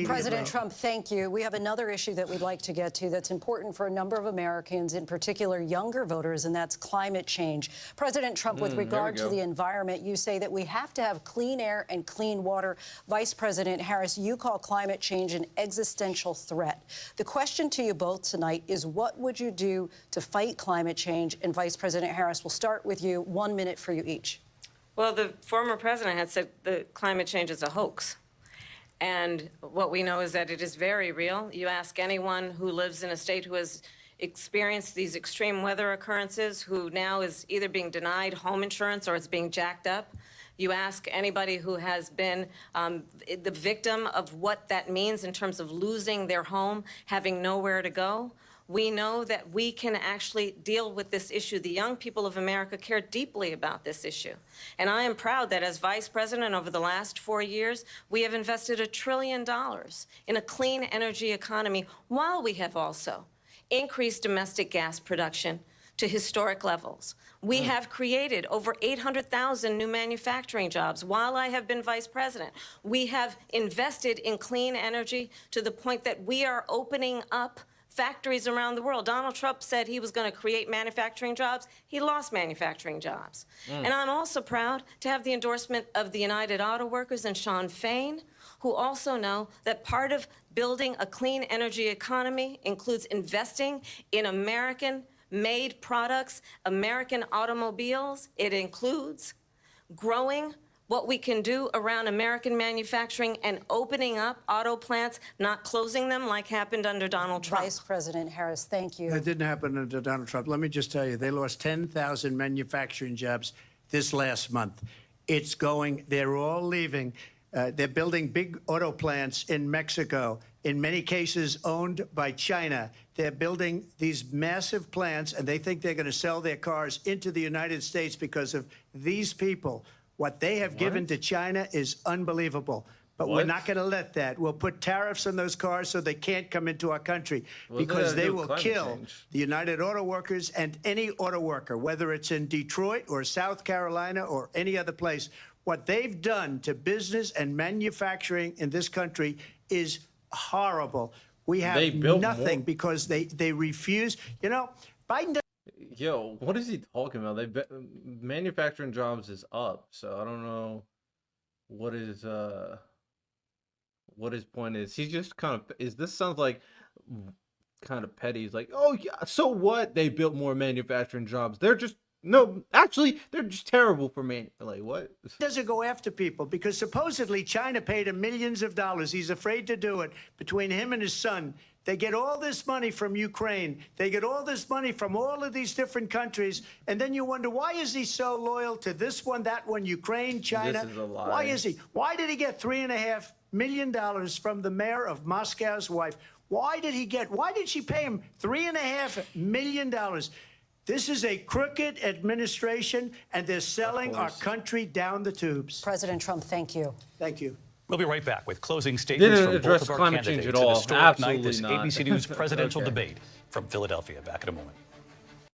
President Trump, thank you. We have another issue that we'd like to get to that's important for a number of Americans, in particular younger voters, and that's climate change. President Trump, with regard to the environment, you say that we have to have clean air and clean water. Vice President Harris, you call climate change an existential threat. The question to you both tonight is, what would you do to fight climate change? And Vice President Harris, we'll start with you. 1 minute for you each. Well, the former president had said that climate change is a hoax. And what we know is that it is very real. You ask anyone who lives in a state who has experienced these extreme weather occurrences, who now is either being denied home insurance or it's being jacked up. You ask anybody who has been the victim of what that means in terms of losing their home, having nowhere to go. We know that we can actually deal with this issue. The young people of America care deeply about this issue. And I am proud that as vice president over the last 4 years, we have invested $1 trillion in a clean energy economy, while we have also increased domestic gas production to historic levels. We have created over 800,000 new manufacturing jobs while I have been vice president. We have invested in clean energy to the point that we are opening up factories around the world. Donald Trump said he was going to create manufacturing jobs. He lost manufacturing jobs. And I'm also proud to have the endorsement of the United Auto Workers and Sean Fain, who also know that part of building a clean energy economy includes investing in American-made products, American automobiles. It includes growing what we can do around American manufacturing and opening up auto plants, not closing them like happened under Donald Trump. Vice President Harris, thank you. That didn't happen under Donald Trump. Let me just tell you, they lost 10,000 manufacturing jobs this last month. It's going, they're all leaving. They're building big auto plants in Mexico, in many cases owned by China. They're building these massive plants, and they think they're going to sell their cars into the United States because of these people. What they have given to China is unbelievable. But we're not going to let that. We'll put tariffs on those cars so they can't come into our country, because they will kill the United Auto Workers and any auto worker, whether it's in Detroit or South Carolina or any other place. What they've done to business and manufacturing in this country is horrible. We have nothing because they refuse. You know, Biden. Yo, what is he talking about? Manufacturing jobs is up, so I don't know what his point is. He's just kind of this sounds like kind of petty. He's like, oh yeah, so what? They built more manufacturing jobs. They're just actually they're just terrible for like what? Doesn't go after people because supposedly China paid him millions of dollars. He's afraid to do it. Between him and his son, they get all this money from Ukraine. They get all this money from all of these different countries. And then you wonder, why is he so loyal to this one, that one, Ukraine, China? This is a lie. Why is he? Why did he get $3.5 million from the mayor of Moscow's wife? Why did she pay him $3.5 million? This is a crooked administration, and they're selling our country down the tubes. President Trump, thank you. Thank you. We'll be right back with closing statements from both of our candidates. At all. An historic night, this Absolutely not. ABC News presidential debate from Philadelphia. Back in a moment.